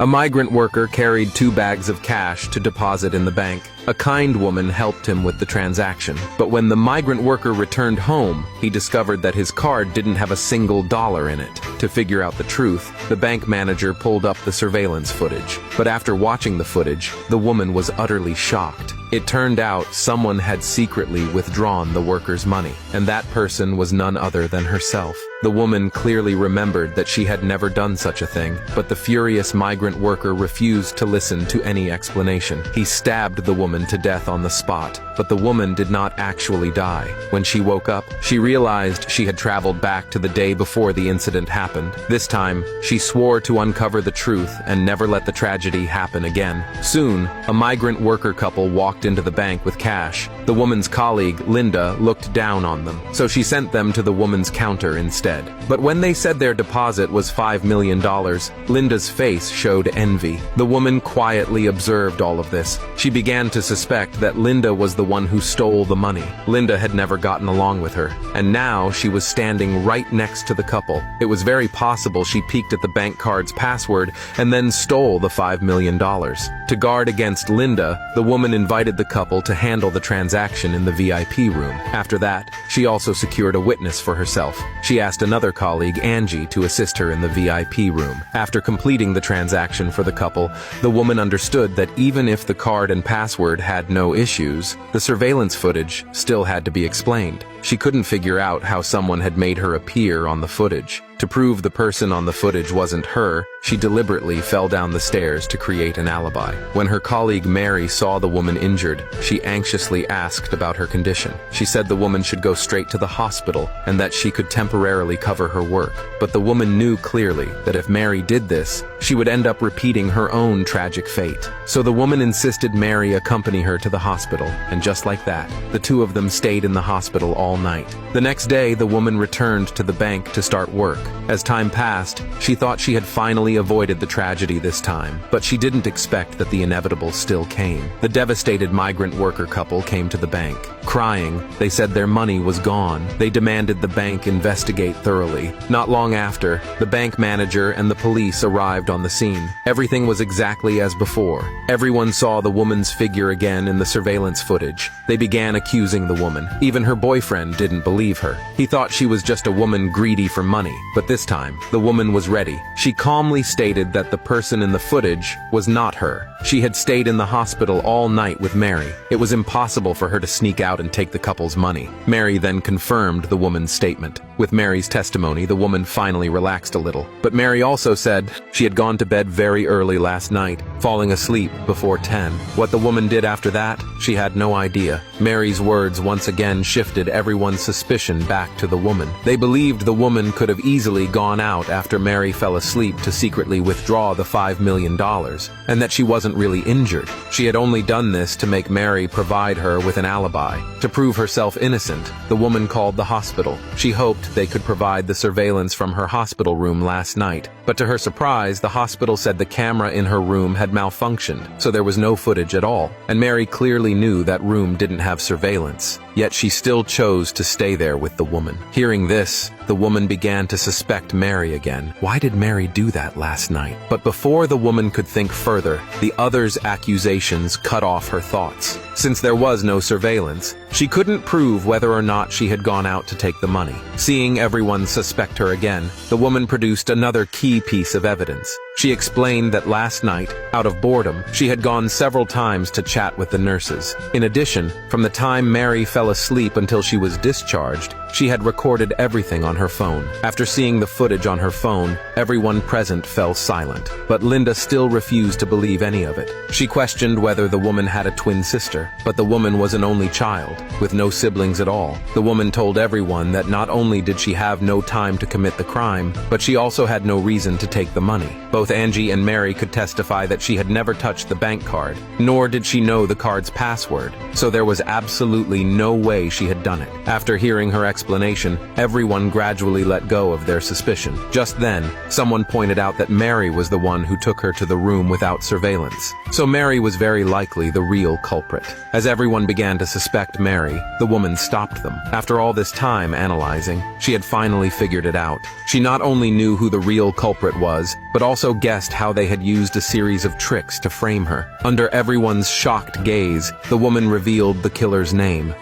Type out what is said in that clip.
A migrant worker carried 2 bags of cash to deposit in the bank. A kind woman helped him with the transaction, but when the migrant worker returned home, he discovered that his card didn't have a single dollar in it. To figure out the truth, the bank manager pulled up the surveillance footage. But after watching the footage, the woman was utterly shocked. It turned out someone had secretly withdrawn the worker's money, and that person was none other than herself. The woman clearly remembered that she had never done such a thing, but the furious migrant worker refused to listen to any explanation. He stabbed the woman to death on the spot, but the woman did not actually die. When she woke up, she realized she had traveled back to the day before the incident happened. This time, she swore to uncover the truth and never let the tragedy happen again. Soon, a migrant worker couple walked into the bank with cash. The woman's colleague, Linda, looked down on them, so she sent them to the woman's counter instead. But when they said their deposit was $5 million, Linda's face showed envy. The woman quietly observed all of this. She began to suspect that Linda was the one who stole the money. Linda had never gotten along with her, and now she was standing right next to the couple. It was very possible she peeked at the bank card's password and then stole the $5 million. To guard against Linda, the woman invited the couple to handle the transaction in the VIP room. After that, she also secured a witness for herself. She asked another colleague, Angie, to assist her in the VIP room. After completing the transaction for the couple, the woman understood that even if the card and password had no issues, the surveillance footage still had to be explained. She couldn't figure out how someone had made her appear on the footage. To prove the person on the footage wasn't her, she deliberately fell down the stairs to create an alibi. When her colleague Mary saw the woman injured, she anxiously asked about her condition. She said the woman should go straight to the hospital and that she could temporarily cover her work. But the woman knew clearly that if Mary did this, she would end up repeating her own tragic fate. So the woman insisted Mary accompany her to the hospital, and just like that, the two of them stayed in the hospital all night. The next day, the woman returned to the bank to start work. As time passed, she thought she had finally avoided the tragedy this time, but she didn't expect that the inevitable still came. The devastated migrant worker couple came to the bank. Crying, they said their money was gone. They demanded the bank investigate thoroughly. Not long after, the bank manager and the police arrived on the scene. Everything was exactly as before. Everyone saw the woman's figure again in the surveillance footage. They began accusing the woman. Even her boyfriend didn't believe her. He thought she was just a woman greedy for money. But this time, the woman was ready. She calmly stated that the person in the footage was not her. She had stayed in the hospital all night with Mary. It was impossible for her to sneak out and take the couple's money. Mary then confirmed the woman's statement. With Mary's testimony, the woman finally relaxed a little. But Mary also said she had gone to bed very early last night, falling asleep before 10. What the woman did after that, she had no idea. Mary's words once again shifted everyone's suspicion back to the woman. They believed the woman could have easily gone out after Mary fell asleep to secretly withdraw the $5 million, and that she wasn't really injured. She had only done this to make Mary provide her with an alibi. To prove herself innocent, the woman called the hospital. She hoped they could provide the surveillance from her hospital room last night, but to her surprise, the hospital said the camera in her room had malfunctioned, so there was no footage at all, and Mary clearly knew that room didn't have surveillance. Yet she still chose to stay there with the woman. Hearing this, the woman began to suspect Mary again. Why did Mary do that last night? But before the woman could think further, the other's accusations cut off her thoughts. Since there was no surveillance, she couldn't prove whether or not she had gone out to take the money. Seeing everyone suspect her again, the woman produced another key piece of evidence. She explained that last night, out of boredom, she had gone several times to chat with the nurses. In addition, from the time Mary fell asleep until she was discharged, she had recorded everything on her phone. After seeing the footage on her phone, everyone present fell silent. But Linda still refused to believe any of it. She questioned whether the woman had a twin sister, but the woman was an only child, with no siblings at all. The woman told everyone that not only did she have no time to commit the crime, but she also had no reason to take the money. Both Angie and Mary could testify that she had never touched the bank card, nor did she know the card's password, so there was absolutely no way she had done it. After hearing her explanation, everyone gradually let go of their suspicion. Just then, someone pointed out that Mary was the one who took her to the room without surveillance. So Mary was very likely the real culprit. As everyone began to suspect Mary, the woman stopped them. After all this time analyzing, she had finally figured it out. She not only knew who the real culprit was, but also guessed how they had used a series of tricks to frame her. Under everyone's shocked gaze, the woman revealed the killer's name.